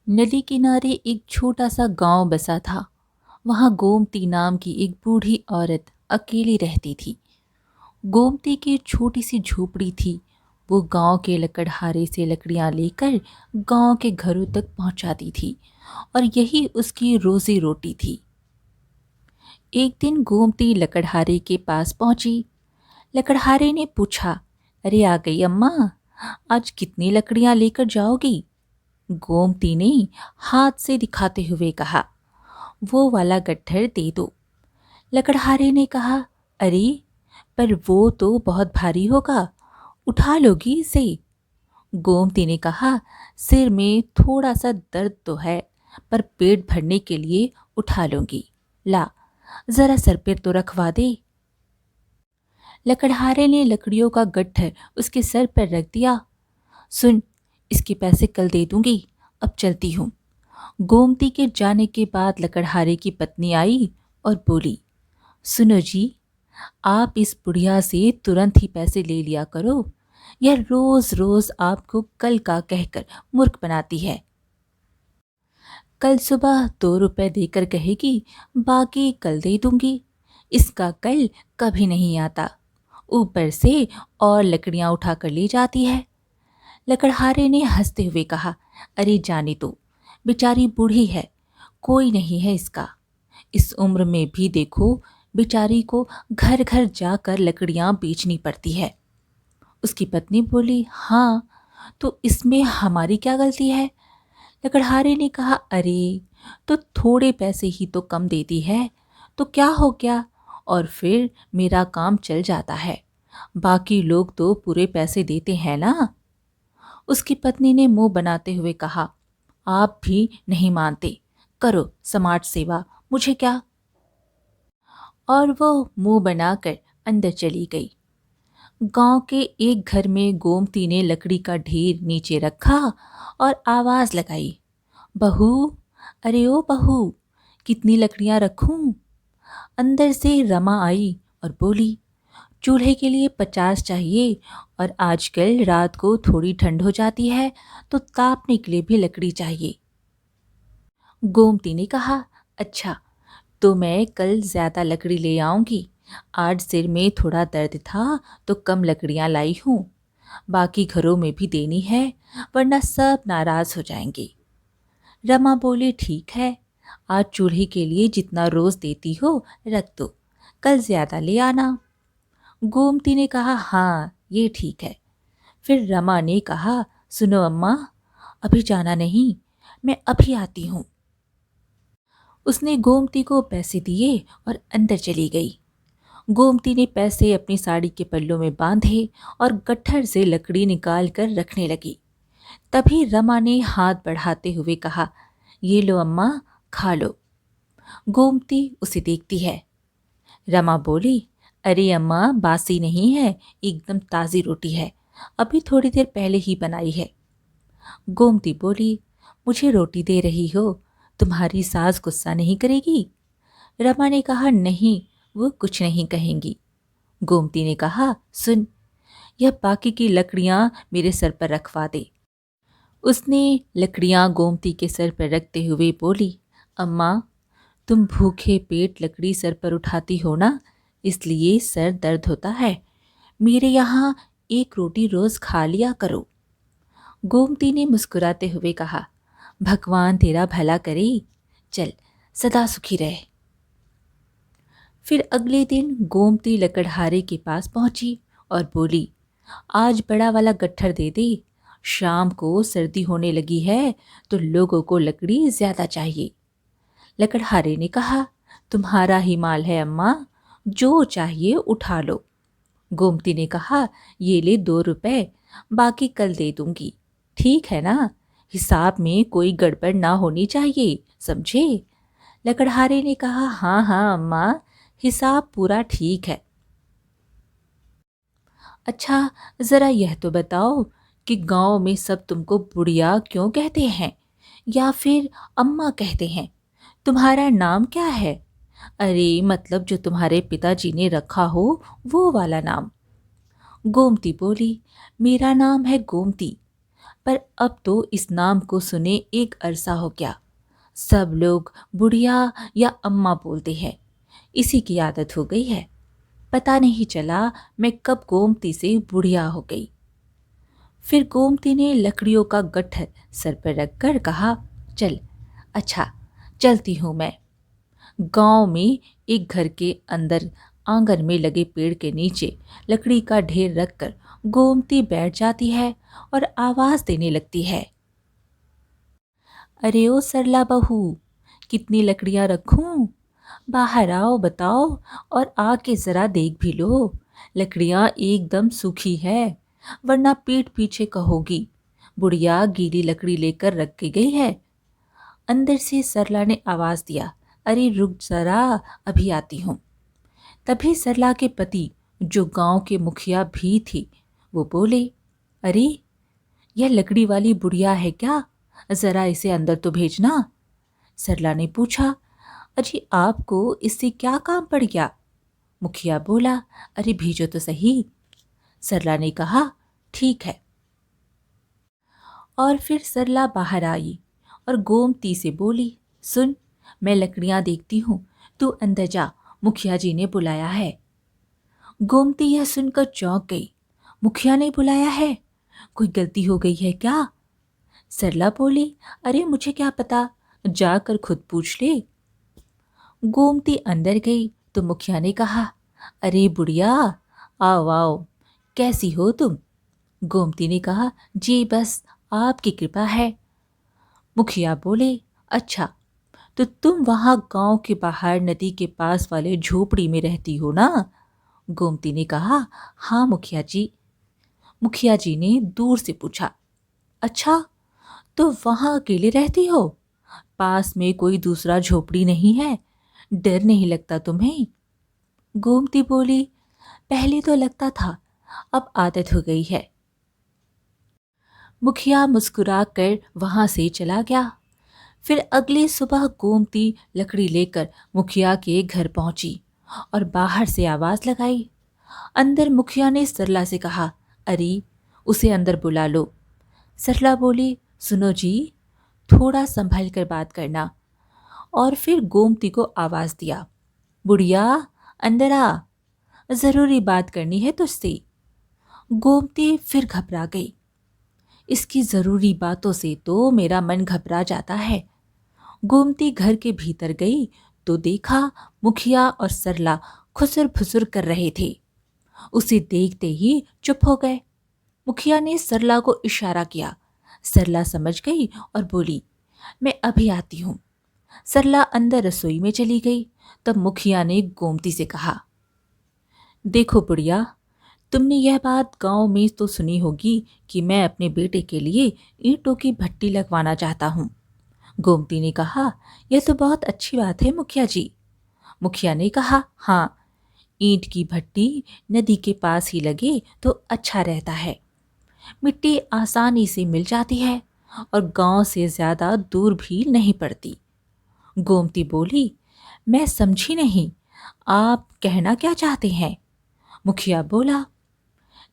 नदी किनारे एक छोटा सा गांव बसा था। वहां गोमती नाम की एक बूढ़ी औरत अकेली रहती थी। गोमती की छोटी सी झोपड़ी थी। वो गांव के लकड़हारे से लकड़ियां लेकर गांव के घरों तक पहुंचाती थी और यही उसकी रोजी रोटी थी। एक दिन गोमती लकड़हारे के पास पहुंची। लकड़हारे ने पूछा, अरे आ गई अम्मा, आज कितनी लकड़ियां लेकर जाओगी? गोमती ने हाथ से दिखाते हुए कहा, वो वाला गट्ठर दे दो। लकड़हारे ने कहा, अरे पर वो तो बहुत भारी होगा, उठा लोगी इसे? गोमती ने कहा, सिर में थोड़ा सा दर्द तो है, पर पेट भरने के लिए उठा लूंगी। ला, जरा सर पे तो रखवा दे। लकड़हारे ने लकड़ियों का गट्ठर उसके सर पर रख दिया। सुन, इसके पैसे कल दे दूंगी, अब चलती हूँ। गोमती के जाने के बाद लकड़हारे की पत्नी आई और बोली, सुनो जी, आप इस बुढ़िया से तुरंत ही पैसे ले लिया करो। यह रोज रोज आपको कल का कहकर मूर्ख बनाती है। कल सुबह 2 रुपए देकर कहेगी, बाकी कल दे दूंगी। इसका कल कभी नहीं आता। ऊपर से और लकड़ियां उठा कर ले जाती है। लकड़हारे ने हंसते हुए कहा, अरे जाने दो, बेचारी बूढ़ी है, कोई नहीं है इसका। इस उम्र में भी देखो, बेचारी को घर घर जाकर लकड़ियां बेचनी पड़ती है। उसकी पत्नी बोली, हाँ, तो इसमें हमारी क्या गलती है? लकड़हारे ने कहा, अरे तो थोड़े पैसे ही तो कम देती है, तो क्या हो गया? और फिर मेरा काम चल जाता है। बाकी लोग तो पूरे पैसे देते हैं ना। उसकी पत्नी ने मुंह बनाते हुए कहा, आप भी नहीं मानते, करो समाज सेवा, मुझे क्या। और वो मुंह बनाकर अंदर चली गई। गांव के एक घर में गोमती ने लकड़ी का ढेर नीचे रखा और आवाज लगाई, बहू, अरे ओ बहू, कितनी लकड़ियां रखूं? अंदर से रमा आई और बोली, चूल्हे के लिए 50 चाहिए, और आजकल रात को थोड़ी ठंड हो जाती है तो तापने के लिए भी लकड़ी चाहिए। गोमती ने कहा, अच्छा, तो मैं कल ज्यादा लकड़ी ले आऊंगी। आज सिर में थोड़ा दर्द था तो कम लकड़ियां लाई हूं। बाकी घरों में भी देनी है, वरना सब नाराज हो जाएंगे। रमा बोली, ठीक है, आज चूल्हे के लिए जितना रोज देती हो रख दो, कल ज्यादा ले आना। गोमती ने कहा, हाँ ये ठीक है। फिर रमा ने कहा, सुनो अम्मा, अभी जाना नहीं, मैं अभी आती हूँ। उसने गोमती को पैसे दिए और अंदर चली गई। गोमती ने पैसे अपनी साड़ी के पल्लों में बांधे और गट्ठर से लकड़ी निकाल कर रखने लगी। तभी रमा ने हाथ बढ़ाते हुए कहा, ये लो अम्मा, खा लो। गोमती उसे देखती है। रमा बोली, अरे अम्मा, बासी नहीं है, एकदम ताज़ी रोटी है, अभी थोड़ी देर पहले ही बनाई है। गोमती बोली, मुझे रोटी दे रही हो, तुम्हारी सास गुस्सा नहीं करेगी? रमा ने कहा, नहीं, वो कुछ नहीं कहेंगी। गोमती ने कहा, सुन, यह बाकी की लकड़ियां मेरे सर पर रखवा दे। उसने लकड़ियां गोमती के सर पर रखते हुए बोली, अम्मा, तुम भूखे पेट लकड़ी सर पर उठाती हो ना, इसलिए सर दर्द होता है। मेरे यहाँ एक रोटी रोज खा लिया करो। गोमती ने मुस्कुराते हुए कहा, भगवान तेरा भला करे, चल सदा सुखी रहे। फिर अगले दिन गोमती लकड़हारे के पास पहुंची और बोली, आज बड़ा वाला गट्ठर दे दे, शाम को सर्दी होने लगी है तो लोगों को लकड़ी ज्यादा चाहिए। लकड़हारे ने कहा, तुम्हारा ही माल है अम्मा, जो चाहिए उठा लो। गोमती ने कहा, ये ले 2 रुपए, बाकी कल दे दूंगी, ठीक है ना? हिसाब में कोई गड़बड़ ना होनी चाहिए, समझे? लकड़हारे ने कहा, हाँ हाँ अम्मा, हिसाब पूरा ठीक है। अच्छा, जरा यह तो बताओ कि गांव में सब तुमको बुढ़िया क्यों कहते हैं, या फिर अम्मा कहते हैं? तुम्हारा नाम क्या है? अरे मतलब जो तुम्हारे पिताजी ने रखा हो, वो वाला नाम। गोमती बोली, मेरा नाम है गोमती, पर अब तो इस नाम को सुने एक अरसा हो गया। सब लोग बुढ़िया या अम्मा बोलते हैं। इसी की आदत हो गई है। पता नहीं चला मैं कब गोमती से बुढ़िया हो गई। फिर गोमती ने लकड़ियों का गट्ठर सर पर रखकर कहा, चल, अच्छा, चलती हूं मैं। गांव में एक घर के अंदर आंगन में लगे पेड़ के नीचे लकड़ी का ढेर रखकर गोमती बैठ जाती है और आवाज देने लगती है, अरे ओ सरला बहू, कितनी लकड़ियां रखूं? बाहर आओ, बताओ, और आके जरा देख भी लो। लकड़ियां एकदम सूखी है, वरना पीठ पीछे कहोगी बुढ़िया गीली लकड़ी लेकर रख के गई है। अंदर से सरला ने आवाज दिया, अरे रुक जरा, अभी आती हूँ। तभी सरला के पति, जो गांव के मुखिया भी थे, वो बोले, अरे यह लकड़ी वाली बुढ़िया है क्या? जरा इसे अंदर तो भेजना। सरला ने पूछा, अरे आपको इससे क्या काम पड़ गया? मुखिया बोला, अरे भेजो तो सही। सरला ने कहा, ठीक है। और फिर सरला बाहर आई और गोमती से बोली, सुन, मैं लकड़ियां देखती हूँ, तू अंदर जा, मुखिया जी ने बुलाया है। गोमती यह सुनकर चौंक गई। मुखिया ने बुलाया है? कोई गलती हो गई है क्या? सरला बोली, अरे मुझे क्या पता, जाकर खुद पूछ ले। गोमती अंदर गई तो मुखिया ने कहा, अरे बुढ़िया, आओ आओ, कैसी हो तुम? गोमती ने कहा, जी बस आपकी कृपा है। मुखिया बोले, अच्छा, तो तुम वहां गांव के बाहर नदी के पास वाले झोपड़ी में रहती हो ना? गोमती ने कहा, हाँ मुखिया जी। मुखिया जी ने दूर से पूछा, अच्छा, तो वहां अकेले रहती हो? पास में कोई दूसरा झोपड़ी नहीं है? डर नहीं लगता तुम्हें? गोमती बोली, पहले तो लगता था, अब आदत हो गई है। मुखिया मुस्कुरा कर वहां से चला गया। फिर अगली सुबह गोमती लकड़ी लेकर मुखिया के घर पहुंची और बाहर से आवाज लगाई। अंदर मुखिया ने सरला से कहा, अरे उसे अंदर बुला लो। सरला बोली, सुनो जी, थोड़ा संभल कर बात करना। और फिर गोमती को आवाज दिया, बुढ़िया अंदर आ, जरूरी बात करनी है तुझसे। गोमती फिर घबरा गई। इसकी जरूरी बातों से तो मेरा मन घबरा जाता है। गोमती घर के भीतर गई तो देखा मुखिया और सरला खुसर फुसर कर रहे थे। उसे देखते ही चुप हो गए। मुखिया ने सरला को इशारा किया। सरला समझ गई और बोली, मैं अभी आती हूँ। सरला अंदर रसोई में चली गई। तब मुखिया ने गोमती से कहा, देखो बुढ़िया, तुमने यह बात गांव में तो सुनी होगी कि मैं अपने बेटे के लिए ईंटों की भट्टी लगवाना चाहता हूँ। गोमती ने कहा, यह तो बहुत अच्छी बात है मुखिया जी। मुखिया ने कहा, हाँ, ईंट की भट्टी नदी के पास ही लगे तो अच्छा रहता है। मिट्टी आसानी से मिल जाती है और गांव से ज्यादा दूर भी नहीं पड़ती। गोमती बोली, मैं समझी नहीं, आप कहना क्या चाहते हैं? मुखिया बोला,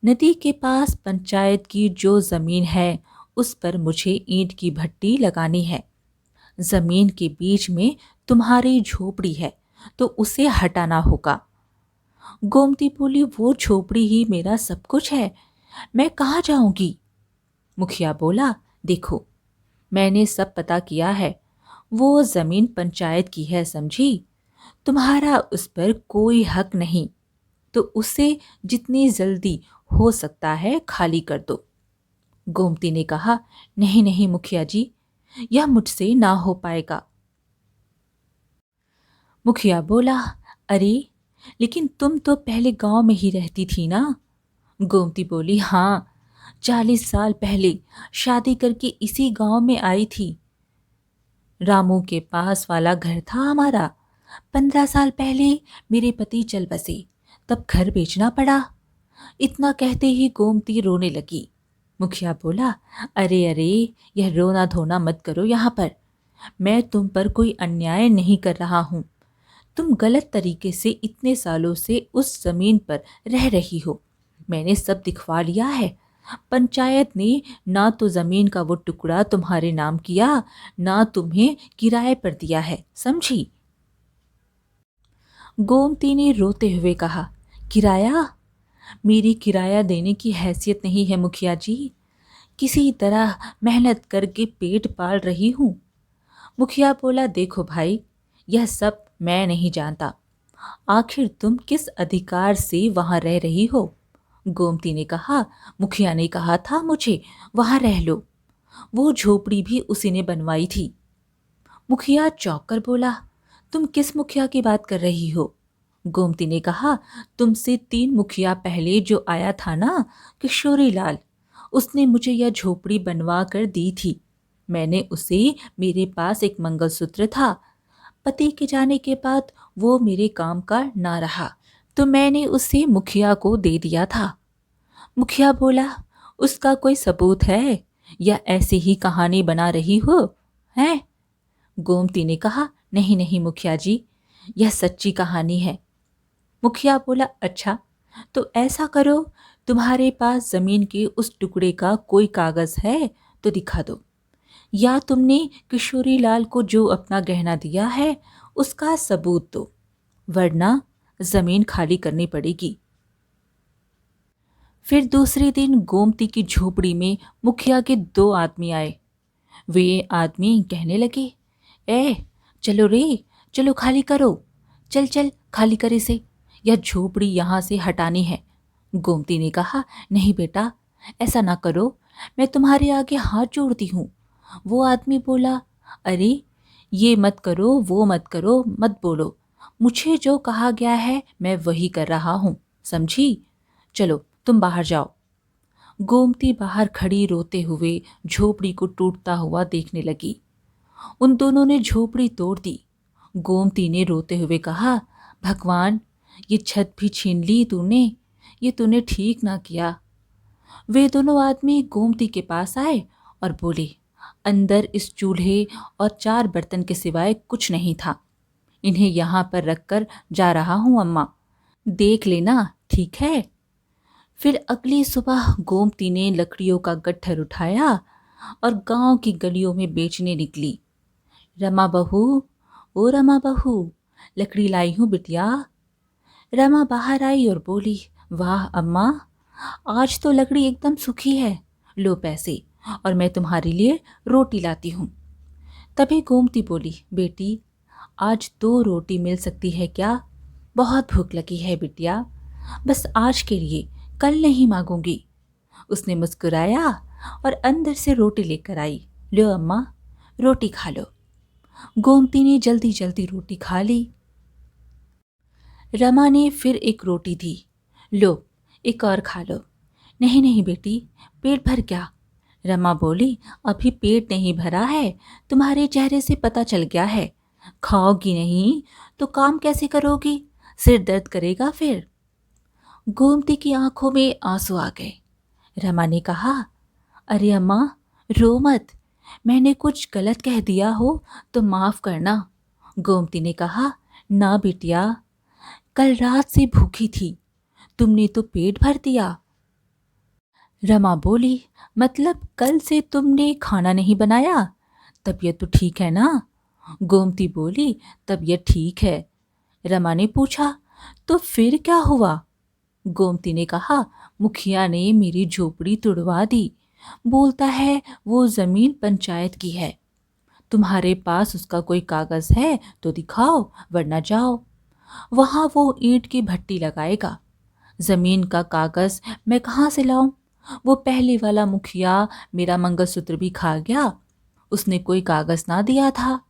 नदी के पास पंचायत की जो जमीन है उस पर मुझे ईंट की भट्टी लगानी है। जमीन के बीच में तुम्हारी झोपड़ी है तो उसे हटाना होगा। गोमती बोली, वो झोपड़ी ही मेरा सब कुछ है, मैं कहाँ जाऊंगी? मुखिया बोला, देखो, मैंने सब पता किया है, वो जमीन पंचायत की है, समझी? तुम्हारा उस पर कोई हक नहीं, तो उसे जितनी जल्दी हो सकता है खाली कर दो। गोमती ने कहा, नहीं नहीं मुखिया जी, यह मुझसे ना हो पाएगा। मुखिया बोला, अरे लेकिन तुम तो पहले गांव में ही रहती थी ना? गोमती बोली, हाँ, 40 साल पहले शादी करके इसी गांव में आई थी। रामू के पास वाला घर था हमारा। 15 साल पहले मेरे पति चल बसे, तब घर बेचना पड़ा। इतना कहते ही गोमती रोने लगी। मुखिया बोला, अरे अरे, यह रोना धोना मत करो यहाँ पर। मैं तुम पर कोई अन्याय नहीं कर रहा हूँ। तुम गलत तरीके से इतने सालों से उस जमीन पर रह रही हो। मैंने सब दिखवा लिया है। पंचायत ने ना तो जमीन का वो टुकड़ा तुम्हारे नाम किया, ना तुम्हें किराए पर दिया है, समझी? गोमती ने रोते हुए कहा, किराया? मेरी किराया देने की हैसियत नहीं है मुखिया जी। किसी तरह मेहनत करके पेट पाल रही हूँ। मुखिया बोला, देखो भाई, यह सब मैं नहीं जानता। आखिर तुम किस अधिकार से वहां रह रही हो? गोमती ने कहा, मुखिया ने कहा था मुझे वहां रह लो। वो झोपड़ी भी उसी ने बनवाई थी। मुखिया चौंक कर बोला, तुम किस मुखिया की बात कर रही हो? गोमती ने कहा, तुमसे 3 मुखिया पहले जो आया था ना, किशोरी लाल, उसने मुझे यह झोपड़ी बनवा कर दी थी। मैंने उसे, मेरे पास एक मंगलसूत्र था। पति के जाने के बाद वो मेरे काम का ना रहा, तो मैंने उसे मुखिया को दे दिया था। मुखिया बोला, उसका कोई सबूत है या ऐसे ही कहानी बना रही हो? हैं? गोमती ने कहा, नहीं नहीं मुखिया जी, यह सच्ची कहानी है। मुखिया बोला, अच्छा, तो ऐसा करो, तुम्हारे पास जमीन के उस टुकड़े का कोई कागज है तो दिखा दो, या तुमने किशोरी लाल को जो अपना गहना दिया है उसका सबूत दो, वरना जमीन खाली करनी पड़ेगी। फिर दूसरे दिन गोमती की झोपड़ी में मुखिया के 2 आदमी आए। वे आदमी कहने लगे, ए, चलो रे, चलो खाली करो, चल चल खाली कर इसे, यह झोपड़ी यहाँ से हटानी है। गोमती ने कहा, नहीं बेटा, ऐसा ना करो, मैं तुम्हारे आगे हाथ जोड़ती हूँ। वो आदमी बोला, अरे, ये मत करो, वो मत करो, मत बोलो। मुझे जो कहा गया है मैं वही कर रहा हूँ, समझी? चलो तुम बाहर जाओ। गोमती बाहर खड़ी रोते हुए झोपड़ी को टूटता हुआ देखने लगी। उन दोनों ने झोपड़ी तोड़ दी। गोमती ने रोते हुए कहा, भगवान, ये छत भी छीन ली तूने, ये तूने ठीक ना किया। वे दोनों आदमी गोमती के पास आए और बोले, अंदर इस चूल्हे और 4 बर्तन के सिवाय कुछ नहीं था। इन्हें यहाँ पर रखकर जा रहा हूँ अम्मा, देख लेना, ठीक है? फिर अगली सुबह गोमती ने लकड़ियों का गट्ठर उठाया और गांव की गलियों में बेचने निकली। रमा बहू, ओ रमा बहू, लकड़ी लाई हूँ बिटिया। रमा बाहर आई और बोली, वाह अम्मा, आज तो लकड़ी एकदम सूखी है, लो पैसे, और मैं तुम्हारे लिए रोटी लाती हूँ। तभी गोमती बोली, बेटी, आज 2 रोटी मिल सकती है क्या? बहुत भूख लगी है बिटिया, बस आज के लिए, कल नहीं मांगूंगी। उसने मुस्कुराया और अंदर से रोटी लेकर आई। लो अम्मा, रोटी खा लो। गोमती ने जल्दी जल्दी रोटी खा ली। रमा ने फिर एक रोटी दी। लो, एक और खा लो। नहीं नहीं बेटी, पेट भर क्या? रमा बोली, अभी पेट नहीं भरा है, तुम्हारे चेहरे से पता चल गया है। खाओगी नहीं तो काम कैसे करोगी? सिर दर्द करेगा फिर। गोमती की आंखों में आंसू आ गए। रमा ने कहा, अरे अम्मा, रो मत, मैंने कुछ गलत कह दिया हो तो माफ करना। गोमती ने कहा, ना बिटिया, कल रात से भूखी थी, तुमने तो पेट भर दिया। रमा बोली, मतलब कल से तुमने खाना नहीं बनाया? तबीयत तो ठीक है ना? गोमती बोली, तबीयत ठीक है। रमा ने पूछा, तो फिर क्या हुआ? गोमती ने कहा, मुखिया ने मेरी झोपड़ी तुड़वा दी, बोलता है वो जमीन पंचायत की है। तुम्हारे पास उसका कोई कागज है तो दिखाओ, वरना जाओ। वहां वो ईंट की भट्टी लगाएगा। जमीन का कागज मैं कहाँ से लाऊं? वो पहले वाला मुखिया मेरा मंगलसूत्र भी खा गया, उसने कोई कागज ना दिया था।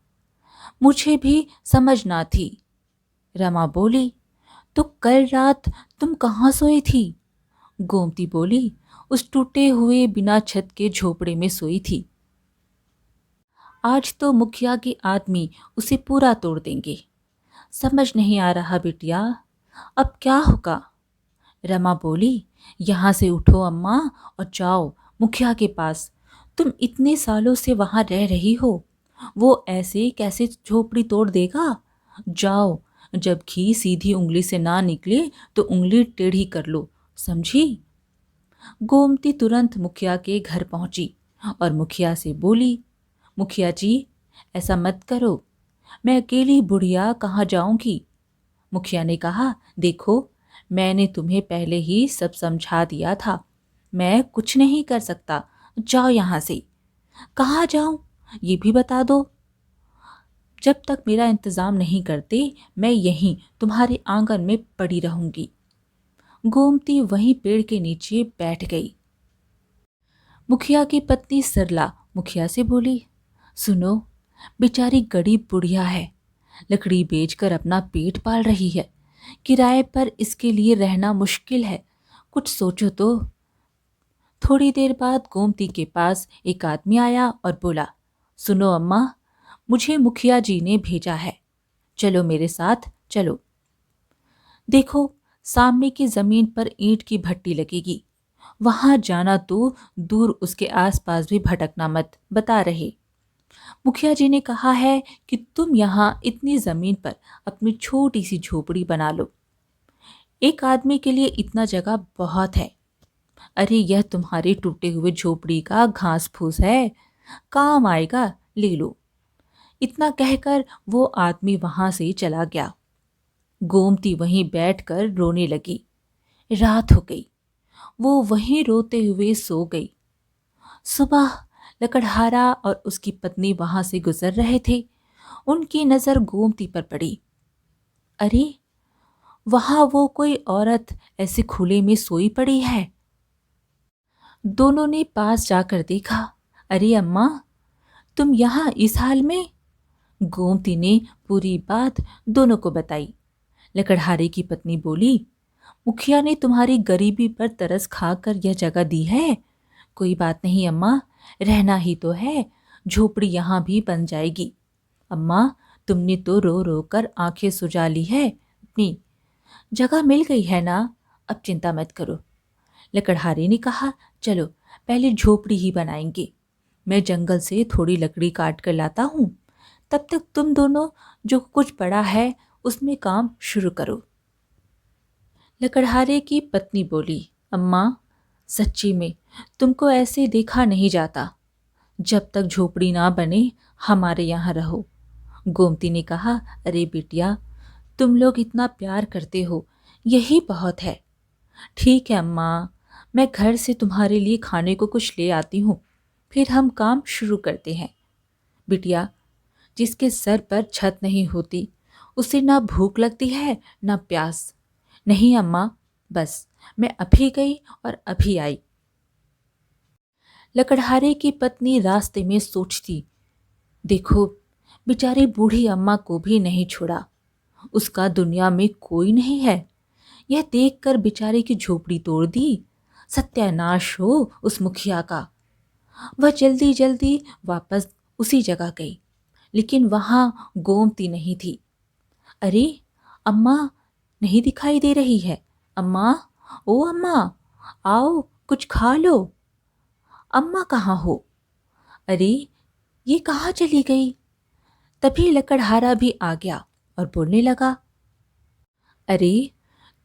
मुझे भी समझ ना थी। रमा बोली, तो कल रात तुम कहाँ सोई थी? गोमती बोली, उस टूटे हुए बिना छत के झोपड़े में सोई थी। आज तो मुखिया के आदमी उसे पूरा तोड़ देंगे। समझ नहीं आ रहा बिटिया, अब क्या होगा? रमा बोली, यहाँ से उठो अम्मा और जाओ मुखिया के पास। तुम इतने सालों से वहां रह रही हो, वो ऐसे कैसे झोपड़ी तोड़ देगा? जाओ, जब घी सीधी उंगली से ना निकले तो उंगली टेढ़ी कर लो, समझी? गोमती तुरंत मुखिया के घर पहुंची और मुखिया से बोली, मुखिया जी, ऐसा मत करो, मैं अकेली बुढ़िया कहाँ जाऊंगी। मुखिया ने कहा, देखो, मैंने तुम्हें पहले ही सब समझा दिया था, मैं कुछ नहीं कर सकता, जाओ यहाँ से। कहाँ जाऊं ये भी बता दो। जब तक मेरा इंतजाम नहीं करते मैं यहीं तुम्हारे आंगन में पड़ी रहूंगी। गोमती वहीं पेड़ के नीचे बैठ गई। मुखिया की पत्नी सरला मुखिया से बोली, सुनो, बेचारी गरीब बुढ़िया है, लकड़ी बेचकर अपना पेट पाल रही है, किराए पर इसके लिए रहना मुश्किल है, कुछ सोचो तो। थोड़ी देर बाद गोमती के पास एक आदमी आया और बोला, सुनो अम्मा, मुझे मुखिया जी ने भेजा है, चलो मेरे साथ चलो। देखो, सामने की जमीन पर ईंट की भट्टी लगेगी, वहां जाना तो दूर, उसके आसपास भी भटकना मत, बता रहे। मुखिया जी ने कहा है कि तुम यहाँ इतनी जमीन पर अपनी छोटी सी झोपड़ी बना लो, एक आदमी के लिए इतना जगह बहुत है। अरे यह तुम्हारे टूटे हुए झोपड़ी का घास फूस है, काम आएगा, ले लो। इतना कहकर वो आदमी वहां से चला गया। गोमती वहीं बैठकर रोने लगी। रात हो गई, वो वहीं रोते हुए सो गई। सुबह लकड़हारा और उसकी पत्नी वहां से गुजर रहे थे। उनकी नजर गोमती पर पड़ी। अरे, वहां वो कोई औरत ऐसे खुले में सोई पड़ी है। दोनों ने पास जाकर देखा। अरे अम्मा, तुम यहाँ इस हाल में? गोमती ने पूरी बात दोनों को बताई। लकड़हारे की पत्नी बोली, मुखिया ने तुम्हारी गरीबी पर तरस खाकर यह जगह दी है। कोई बात नहीं अम्मा, रहना ही तो है, झोपड़ी यहाँ भी बन जाएगी। अम्मा, तुमने तो रो रो कर आंखें सुजा ली है अपनी, जगह मिल गई है ना, अब चिंता मत करो। लकड़हारे ने कहा, चलो पहले झोपड़ी ही बनाएंगे, मैं जंगल से थोड़ी लकड़ी काट कर लाता हूँ, तब तक तुम दोनों जो कुछ पड़ा है उसमें काम शुरू करो। लकड़हारे की पत्नी बोली, अम्मा, सच्ची में तुमको ऐसे देखा नहीं जाता, जब तक झोपड़ी ना बने हमारे यहाँ रहो। गोमती ने कहा, अरे बिटिया, तुम लोग इतना प्यार करते हो, यही बहुत है। ठीक है अम्मा, मैं घर से तुम्हारे लिए खाने को कुछ ले आती हूँ, फिर हम काम शुरू करते हैं। बिटिया, जिसके सर पर छत नहीं होती उसे ना भूख लगती है ना प्यास। नहीं अम्मा, बस मैं अभी गई और अभी आई। लकड़हारे की पत्नी रास्ते में सोचती, देखो, बेचारी बूढ़ी अम्मा को भी नहीं छोड़ा, उसका दुनिया में कोई नहीं है। यह देखकर बेचारे की झोपड़ी तोड़ दी। सत्यानाश हो उस मुखिया का। वह जल्दी जल्दी वापस उसी जगह गई, लेकिन वहां गोमती नहीं थी। अरे अम्मा, नहीं दिखाई दे रही है। अम्मा, ओ अम्मा, आओ कुछ खा लो। अम्मा कहाँ हो? अरे, ये कहाँ चली गई? तभी लकड़हारा भी आ गया और बोलने लगा, अरे,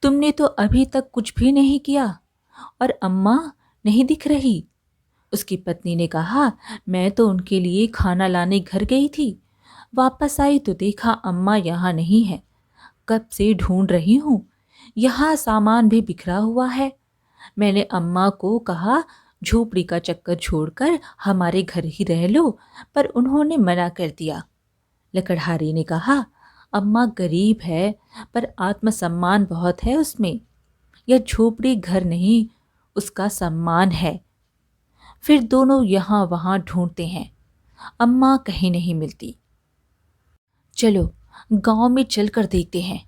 तुमने तो अभी तक कुछ भी नहीं किया और अम्मा नहीं दिख रही। उसकी पत्नी ने कहा, मैं तो उनके लिए खाना लाने घर गई थी, वापस आई तो देखा अम्मा यहाँ नहीं है। कब से ढूंढ रही हूँ, यहाँ सामान भी बिखरा हुआ है। मैंने अम्मा को कहा झोपड़ी का चक्कर छोड़कर हमारे घर ही रह लो, पर उन्होंने मना कर दिया। लकड़हारे ने कहा, अम्मा गरीब है पर आत्मसम्मान बहुत है उसमें, यह झोपड़ी घर नहीं, उसका सम्मान है। फिर दोनों यहाँ वहाँ ढूंढते हैं, अम्मा कहीं नहीं मिलती। चलो गांव में चलकर देखते हैं।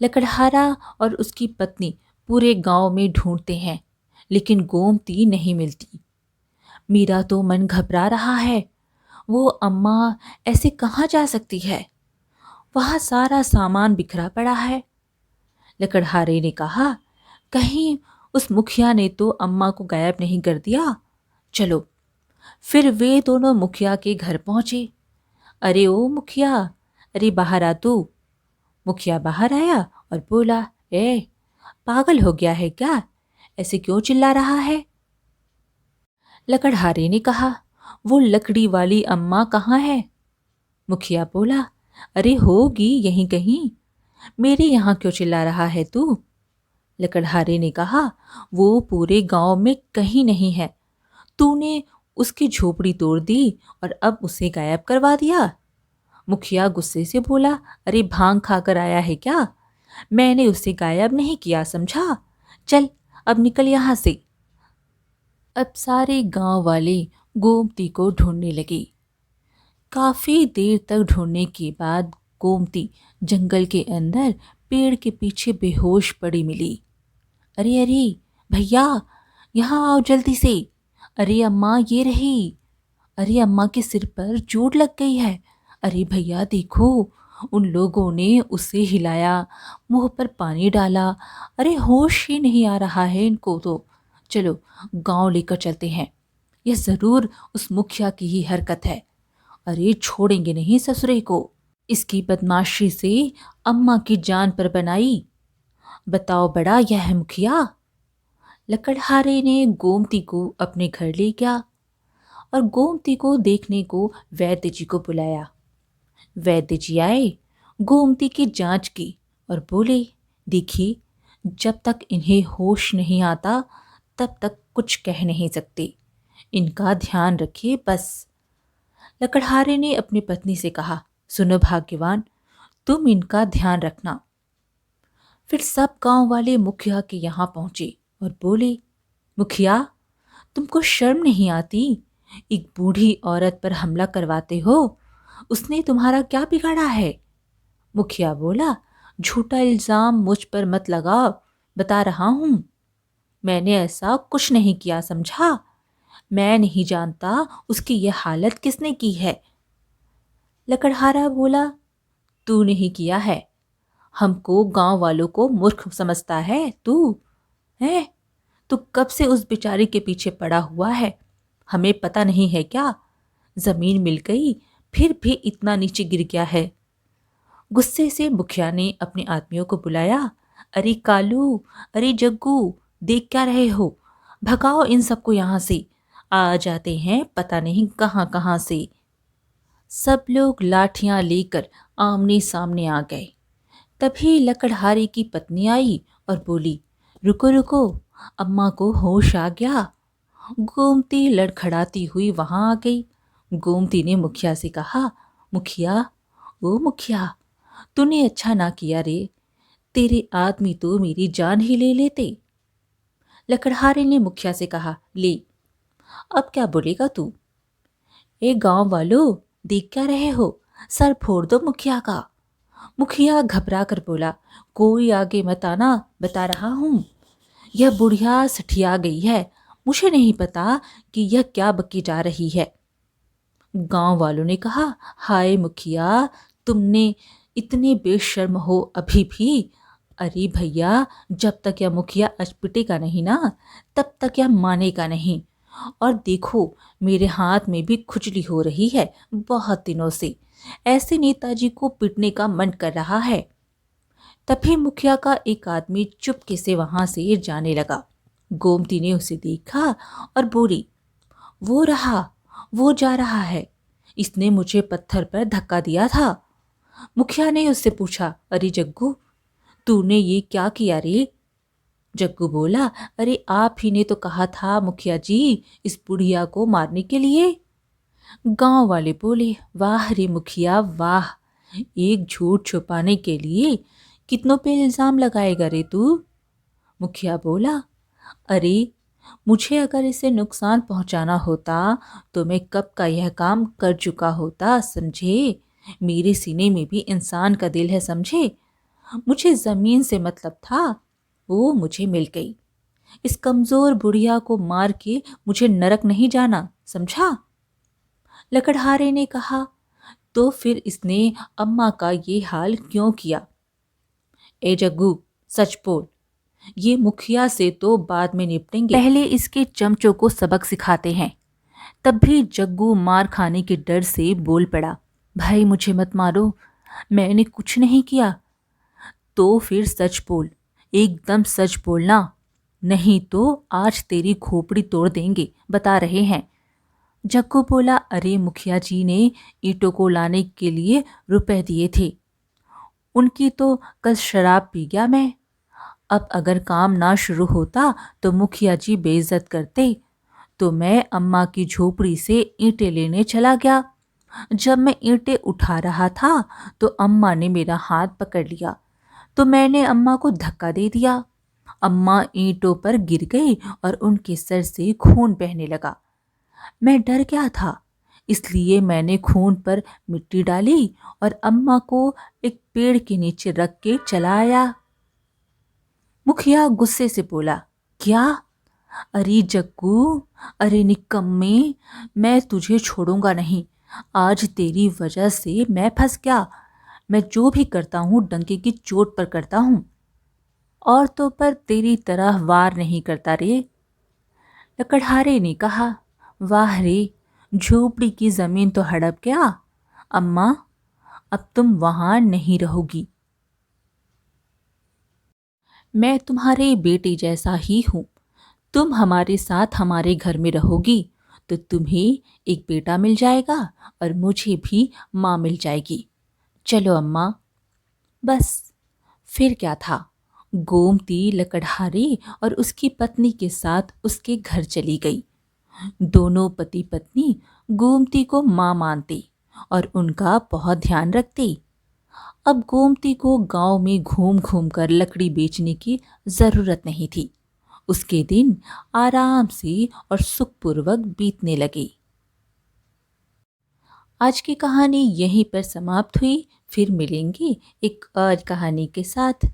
लकड़हारा और उसकी पत्नी पूरे गांव में ढूंढते हैं, लेकिन गोमती नहीं मिलती। मेरा तो मन घबरा रहा है, वो अम्मा ऐसे कहाँ जा सकती है? वहाँ सारा सामान बिखरा पड़ा है। लकड़हारे ने कहा, कहीं उस मुखिया ने तो अम्मा को गायब नहीं कर दिया। चलो। फिर वे दोनों मुखिया के घर पहुंचे। अरे ओ मुखिया, अरे बाहर आ तू। मुखिया बाहर आया और बोला, ए, पागल हो गया है क्या? ऐसे क्यों चिल्ला रहा है? लकड़हारे ने कहा, वो लकड़ी वाली अम्मा कहाँ है? मुखिया बोला, अरे होगी यहीं कहीं। मेरे यहाँ क्यों चिल्ला रहा है तू? लकड़हारे ने कहा, वो पूरे गांव में कहीं नहीं है। तूने उसकी झोपड़ी तोड़ दी और अब उसे गायब करवा दिया। मुखिया गुस्से से बोला, अरे भांग खाकर आया है क्या? मैंने उसे गायब नहीं किया, समझा? चल अब निकल यहाँ से। अब सारे गांव वाले गोमती को ढूंढने लगे। काफी देर तक ढूंढने के बाद गोमती जंगल के अंदर पेड़ के पीछे बेहोश पड़ी मिली। अरे अरे भैया, यहाँ आओ जल्दी से। अरे अम्मा ये रही। अरे अम्मा के सिर पर चोट लग गई है। अरे भैया देखो, उन लोगों ने उसे हिलाया, मुंह पर पानी डाला। अरे होश ही नहीं आ रहा है इनको तो। चलो गांव लेकर चलते हैं। यह जरूर उस मुखिया की ही हरकत है। अरे छोड़ेंगे नहीं ससुरे को। इसकी बदमाशी से अम्मा की जान पर बनाई। बताओ बड़ा, यह है मुखिया। लकड़हारे ने गोमती को अपने घर ले गया और गोमती को देखने को वैद्य जी को बुलाया। वैद्य जी आए, गोमती की जांच की और बोले, देखिए, जब तक इन्हें होश नहीं आता तब तक कुछ कह नहीं सकते। इनका ध्यान रखिए बस। लकड़हारे ने अपनी पत्नी से कहा, सुनो भाग्यवान, तुम इनका ध्यान रखना। फिर सब गांव वाले मुखिया के यहाँ पहुंचे और बोले, मुखिया, तुमको शर्म नहीं आती? एक बूढ़ी औरत पर हमला करवाते हो। उसने तुम्हारा क्या बिगाड़ा है? मुखिया बोला, झूठा इल्जाम मुझ पर मत लगाओ, बता रहा हूं। मैंने ऐसा कुछ नहीं किया, समझा? मैं नहीं जानता उसकी यह हालत किसने की है। लकड़हारा बोला, तू नहीं किया है। हमको गांव वालों को मूर्ख समझता है तू? है तू कब से उस बेचारी के पीछे पड़ा हुआ है? हमें पता नहीं है क्या? जमीन मिल गई फिर भी इतना नीचे गिर गया है। गुस्से से मुखिया ने अपने आदमियों को बुलाया। अरे कालू, अरे जग्गू, देख क्या रहे हो? भगाओ इन सबको यहाँ से। आ जाते हैं पता नहीं कहाँ कहाँ से। सब लोग लाठियां लेकर आमने सामने आ गए। तभी लकड़हारे की पत्नी आई और बोली, रुको रुको, अम्मा को होश आ गया। गोमती लड़खड़ाती हुई वहां आ गई। गोमती ने मुखिया से कहा, मुखिया, ओ मुखिया, तूने अच्छा ना किया रे। तेरे आदमी तो मेरी जान ही ले लेते। लकड़हारे ने मुखिया से कहा, ले, अब क्या बोलेगा तू? ए गांव वालों, देख क्या रहे हो? सर फोड़ दो मुखिया का। मुखिया घबरा कर बोला, कोई आगे मत आना, बता रहा हूं। यह बुढ़िया सठिया गई है। मुझे नहीं पता कि यह क्या बकी जा रही है। गांव वालों ने कहा, हाय मुखिया, तुमने इतने बेशर्म हो अभी भी। अरे भैया, जब तक यह मुखिया अचपिटेगा नहीं ना, तब तक यह मानेगा नहीं। और देखो, मेरे हाथ में भी खुजली हो रही है बहुत दिनों से। ऐसे नेताजी को पीटने का मन कर रहा है। तभी मुखिया का एक आदमी चुपके से वहां से जाने लगा। गोमती ने उसे देखा और बोली, वो रहा, वो जा रहा है। इसने मुझे पत्थर पर धक्का दिया था। मुखिया ने उससे पूछा, अरे जग्गू, तूने ये क्या किया रे? जग्गू बोला, अरे आप ही ने तो कहा था मुखिया जी, इस बुढ़िया को मारने के लिए। गांव वाले बोले, वाह रे मुखिया वाह, एक झूठ छुपाने के लिए कितनों पे इल्जाम लगाएगा रे तू? मुखिया बोला, अरे मुझे अगर इसे नुकसान पहुंचाना होता तो मैं कब का यह काम कर चुका होता, समझे? मेरे सीने में भी इंसान का दिल है, समझे? मुझे जमीन से मतलब था, वो मुझे मिल गई। इस कमजोर बुढ़िया को मार के मुझे नरक नहीं जाना, समझा? लकड़हारे ने कहा, तो फिर इसने अम्मा का ये हाल क्यों किया? ए जग्गू, सच बोल। ये मुखिया से तो बाद में निपटेंगे, पहले इसके चमचों को सबक सिखाते हैं। तब भी जग्गू मार खाने के डर से बोल पड़ा, भाई मुझे मत मारो, मैंने कुछ नहीं किया। तो फिर सच बोल, एकदम सच बोलना। नहीं तो आज तेरी खोपड़ी तोड़ देंगे, बता रहे हैं। जग्गू बोला, अरे मुखिया जी ने ईंटों को लाने के लिए रुपए दिए थे, उनकी तो कल शराब पी गया मैं। अब अगर काम ना शुरू होता तो मुखिया जी बेइज्जत करते। तो मैं अम्मा की झोपड़ी से ईंटें लेने चला गया। जब मैं ईंटें उठा रहा था तो अम्मा ने मेरा हाथ पकड़ लिया, तो मैंने अम्मा को धक्का दे दिया। अम्मा ईंटों पर गिर गई और उनके सर से खून बहने लगा। मैं डर गया था, इसलिए मैंने खून पर मिट्टी डाली और अम्मा को एक पेड़ के नीचे रख के चला आया। मुखिया गुस्से से बोला, क्या? अरे जग्गू, अरे निकम्मे, मैं तुझे छोड़ूंगा नहीं। आज तेरी वजह से मैं फंस गया। मैं जो भी करता हूँ डंके की चोट पर करता हूँ, औरतों पर तेरी तरह वार नहीं करता रे। लकड़हारे ने कहा, वाह रे, झोपड़ी की जमीन तो हड़प गया। अम्मा, अब तुम वहां नहीं रहोगी। मैं तुम्हारे बेटे जैसा ही हूँ। तुम हमारे साथ हमारे घर में रहोगी तो तुम्हें एक बेटा मिल जाएगा और मुझे भी माँ मिल जाएगी। चलो अम्मा। बस, फिर क्या था। गोमती लकड़हारे और उसकी पत्नी के साथ उसके घर चली गई। दोनों पति पत्नी गोमती को माँ मानते और उनका बहुत ध्यान रखते। अब गोमती को गांव में घूम घूम कर लकड़ी बेचने की जरूरत नहीं थी। उसके दिन आराम से और सुखपूर्वक बीतने लगे। आज की कहानी यहीं पर समाप्त हुई। फिर मिलेंगे एक और कहानी के साथ।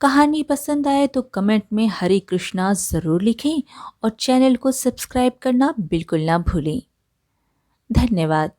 कहानी पसंद आए तो कमेंट में हरे कृष्णा ज़रूर लिखें और चैनल को सब्सक्राइब करना बिल्कुल ना भूलें। धन्यवाद।